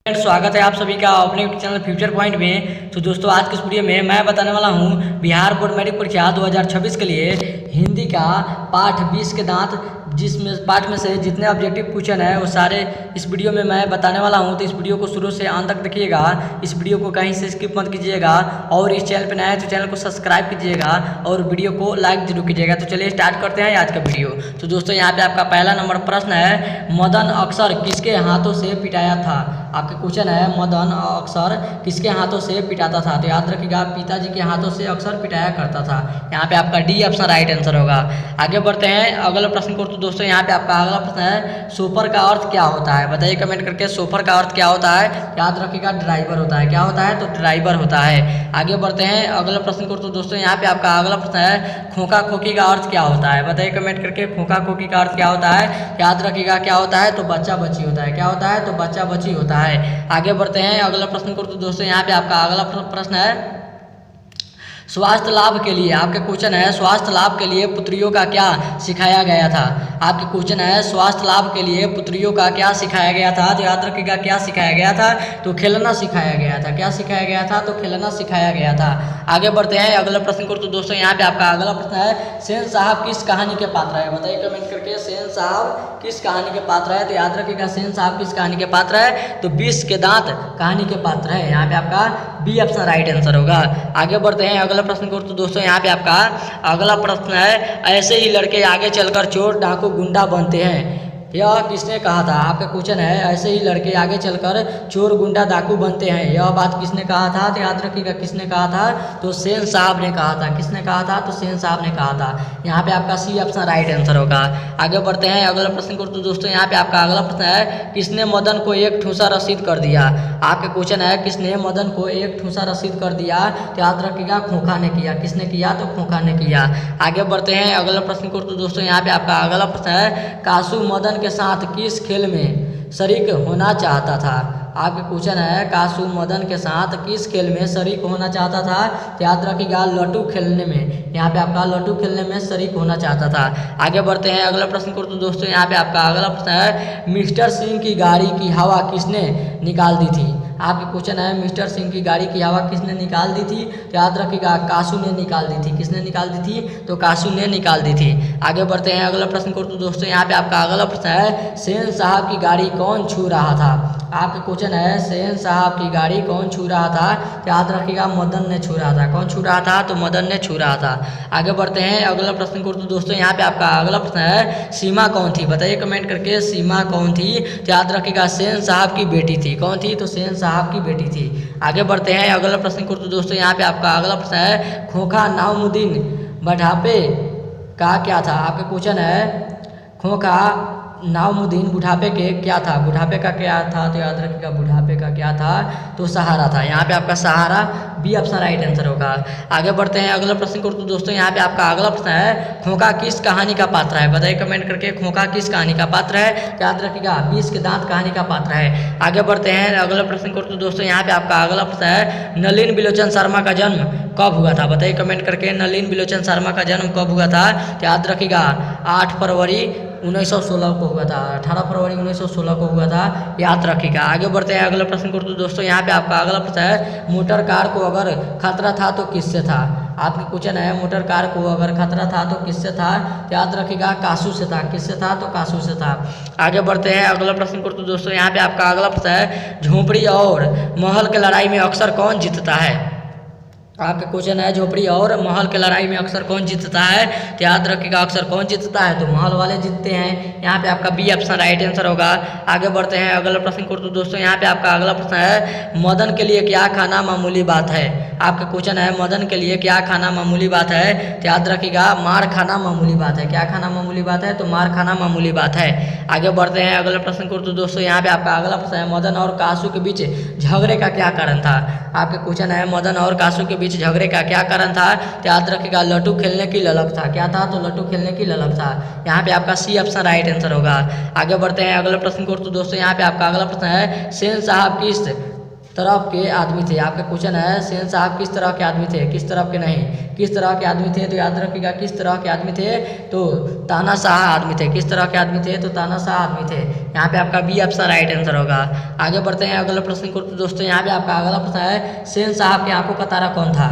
स्वागत है आप सभी का अपने यूट्यूब चैनल फ्यूचर पॉइंट में। तो दोस्तों आज की इस वीडियो में मैं बताने वाला हूं बिहार बोर्ड मैट्रिक परीक्षा 2026 के लिए हिंदी का पाठ 20 के दांत, जिसमें पाठ में से जितने ऑब्जेक्टिव क्वेश्चन है वो सारे इस वीडियो में मैं बताने वाला हूं। तो इस वीडियो को शुरू से अंत तक देखिएगा, इस वीडियो को कहीं से स्किप मत कीजिएगा और इस चैनल पर नया है तो चैनल को सब्सक्राइब कीजिएगा और वीडियो को लाइक जरूर कीजिएगा। तो चलिए स्टार्ट करते हैं आज का वीडियो। तो दोस्तों यहाँ पे आपका पहला नंबर प्रश्न है, मदन अक्सर किसके हाथों से पिटाया था। आपके क्वेश्चन है मदन अक्सर किसके हाथों से पिटाता था। तो याद रखिएगा पिताजी के हाथों से अक्सर पिटाया करता था। यहाँ पे आपका डी ऑप्शन राइट आंसर होगा। आगे बढ़ते हैं अगला प्रश्न को। तो दोस्तों यहाँ पे आपका अगला प्रश्न है, सोफर का अर्थ क्या होता है। बताइए कमेंट करके, सोफर का अर्थ क्या होता है। याद रखिएगा ड्राइवर होता है। क्या होता है? तो ड्राइवर होता है। आगे बढ़ते हैं अगला प्रश्न को। तो दोस्तों यहाँ पे आपका अगला प्रश्न है, खोखा खोखी का अर्थ क्या होता है। बताइए कमेंट करके, खोखा खोखी का अर्थ क्या होता है। याद रखिएगा क्या होता है? तो बच्चा बच्ची होता है। क्या होता है? तो बच्चा बच्ची होता है। आगे बढ़ते हैं अगला प्रश्न को। तो दोस्तों यहाँ पे आपका अगला प्रश्न है, स्वास्थ्य लाभ के लिए। आपके क्वेश्चन है, स्वास्थ्य लाभ के लिए पुत्रियों का क्या सिखाया गया था। आपके क्वेश्चन है, स्वास्थ्य लाभ के लिए पुत्रियों का क्या सिखाया गया था। तो याद रखिएगा क्या सिखाया गया था। तो खेलना सिखाया गया था। क्या सिखाया गया था? तो खेलना सिखाया गया था। आगे बढ़ते हैं अगला प्रश्न को। तो दोस्तों यहाँ पे आपका अगला प्रश्न है, सेन साहब किस कहानी के पात्र है। बताइए कमेंट करके, सेन साहब किस कहानी के पात्र है। तो याद रखिएगा सेन साहब किस कहानी के पात्र है। तो 20 के दांत कहानी के पात्र है। यहाँ पे आपका बी ऑप्शन राइट आंसर होगा। आगे बढ़ते हैं अगला प्रश्न को। तो दोस्तों यहाँ पे आपका अगला प्रश्न है, ऐसे ही लड़के आगे चलकर चोर डाकू गुंडा बनते हैं। यह किसने कहा था। आपका क्वेश्चन है, ऐसे ही लड़के आगे चलकर चोर गुंडा डाकू बनते हैं। यह बात किसने कहा था। तो याद रखिएगा किसने कहा था। तो सेन साहब ने कहा था। किसने कहा था? तो सेन साहब ने कहा था। यहाँ पे आपका सी ऑप्शन राइट आंसर होगा। आगे बढ़ते हैं अगला प्रश्न को। तो दोस्तों यहाँ पे आपका अगला प्रश्न है, किसने मदन को एक ठूसा रसीद कर दिया। आपके क्वेश्चन है, किसने मदन को एक ठूसा रसीद कर दिया। तो याद रखिएगा खोखा ने किया। किसने किया? तो खोखा ने किया। आगे बढ़ते हैं अगला प्रश्न को। तो दोस्तों यहाँ पे आपका अगला प्रश्न है, कासू मदन के साथ किस खेल में शरीक होना चाहता था। आपके क्वेश्चन है, कासू मदन के साथ किस खेल में शरीक होना चाहता था। याद रखिएगा लट्टू खेलने में। यहाँ पे आपका लट्टू खेलने में शरीक होना चाहता था। आगे बढ़ते हैं अगला प्रश्न को। तो दोस्तों यहाँ पे आपका अगला प्रश्न है, मिस्टर सिंह की गाड़ी की हवा किसने निकाल दी थी। आपके क्वेश्चन है, मिस्टर सिंह की गाड़ी की हवा किसने निकाल दी थी। तो याद रखिएगा कासू ने निकाल दी थी। किसने निकाल दी थी? तो कासू ने निकाल दी थी। आगे बढ़ते हैं अगला प्रश्न को। तो दोस्तों यहाँ पे आपका अगला प्रश्न है, सेन साहब की गाड़ी कौन छू रहा था। आपका क्वेश्चन है, सेन साहब की गाड़ी कौन छू रहा था। तो याद रखिएगा मदन ने छू रहा था। कौन छू रहा था? तो मदन ने छू रहा था। आगे बढ़ते हैं अगला प्रश्न को। तो दोस्तों यहाँ पे आपका अगला प्रश्न है, सीमा कौन थी। बताइए कमेंट करके, सीमा कौन थी। तो याद रखिएगा सेन साहब की बेटी थी। कौन थी? तो सेन साहब की बेटी थी। आगे बढ़ते हैं अगला प्रश्न को। तो दोस्तों यहाँ पे आपका अगला प्रश्न है, खोखा नामुद्दीन बुढ़ापे का क्या था। आपका क्वेश्चन है, खोखा नामुद्दीन बुढ़ापे के क्या था। बुढ़ापे का क्या था? तो याद रखिएगा बुढ़ापे का क्या था। तो सहारा था। यहाँ पे आपका सहारा बी ऑप्शन राइट आंसर होगा। आगे बढ़ते हैं अगला प्रश्न को। तो दोस्तों यहाँ पे आपका अगला प्रश्न है, खोखा किस कहानी का पात्र है। बताइए कमेंट करके, खोखा किस कहानी का पात्र है। याद रखिएगा 20 के दांत कहानी का पात्र है। आगे बढ़ते हैं अगला प्रश्न को। तो दोस्तों यहाँ पे आपका अगला प्रश्न है, नलिन बिलोचन शर्मा का जन्म कब हुआ था। बताइए कमेंट करके, नलिन बिलोचन शर्मा का जन्म कब हुआ था। तो याद रखिएगा 8 फरवरी 1916 को हुआ था। 18 फरवरी 1916 को हुआ था। याद रखिएगा। आगे बढ़ते हैं अगला प्रश्न को। तो दोस्तों यहाँ पे आपका अगला प्रश्न है, मोटर कार को अगर खतरा था तो किससे था। आपके क्वेश्चन है, मोटर कार को अगर खतरा था तो किससे था। याद रखिएगा कासू से था। किससे था? तो कासू से था। आगे बढ़ते हैं अगला प्रश्न को। तो दोस्तों यहाँ पे आपका अगला प्रश्न है, झोपड़ी और महल की लड़ाई में अक्सर कौन जीतता है। आपका क्वेश्चन है, झोपड़ी और महल की लड़ाई में अक्सर कौन जीतता है। तो याद रखिएगा अक्सर कौन जीतता है। तो महल वाले जीतते हैं। यहाँ पे आपका बी ऑप्शन राइट आंसर होगा। आगे बढ़ते हैं अगला प्रश्न को। तो दोस्तों यहाँ पे आपका अगला प्रश्न है, मदन के लिए क्या खाना मामूली बात है। आपका क्वेश्चन है, मदन के लिए क्या खाना मामूली बात है। तो याद रखिएगा मार खाना मामूली बात है। क्या खाना मामूली बात है? तो मार खाना मामूली बात है। आगे बढ़ते हैं अगले प्रश्न को। तो दोस्तों यहाँ पे आपका अगला प्रश्न है, मदन और कासू के बीच झगड़े का क्या कारण था। आपके क्वेश्चन है, मदन और कासू के बीच झगड़े का क्या कारण था। तो याद रखिएगा लट्टू खेलने की ललक था। क्या था? तो लट्टू खेलने की ललक था। यहाँ पे आपका सी ऑप्शन राइट आंसर होगा। आगे बढ़ते हैं अगले प्रश्न को। तो दोस्तों यहाँ पे आपका अगला प्रश्न है, सेन साहब किस तरफ के आदमी थे। आपका क्वेश्चन है सेन साहब किस तरह के आदमी थे, किस तरफ के नहीं, किस तरह के आदमी थे, तो याद रखिएगा किस तरह के आदमी थे, तो तानाशाह आदमी थे। किस तरह के आदमी थे, तो तानाशाह आदमी थे। यहाँ पे आपका बी ऑप्शन राइट आंसर होगा। आगे बढ़ते हैं अगला प्रश्न को। तो दोस्तों यहाँ पे आपका अगला प्रश्न है सेन साहब की आंखों का तारा कौन था।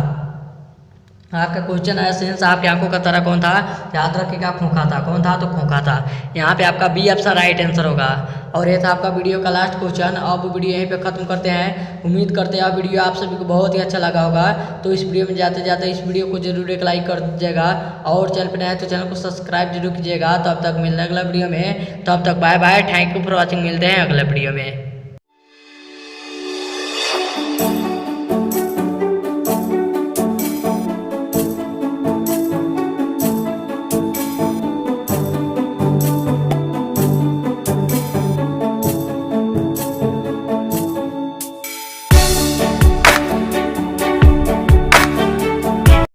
आपका क्वेश्चन है सेन साहब की आंखों का तारा कौन था, याद रखिएगा खोखा था। कौन था, तो खोखा था। यहाँ पे आपका बी ऑप्शन राइट आंसर होगा। और ये था आपका वीडियो का लास्ट क्वेश्चन। अब वीडियो यहीं पे खत्म करते हैं। उम्मीद करते हैं वीडियो आप सभी को बहुत ही अच्छा लगा होगा। तो इस वीडियो में जाते जाते इस वीडियो को जरूर एक लाइक कर दीजिएगा और चैनल पर नए हैं तो चैनल को सब्सक्राइब जरूर कीजिएगा। तब तक मिलते हैं अगला वीडियो में। तब तक bye bye, thank you for watching. मिलते हैं अगले वीडियो में।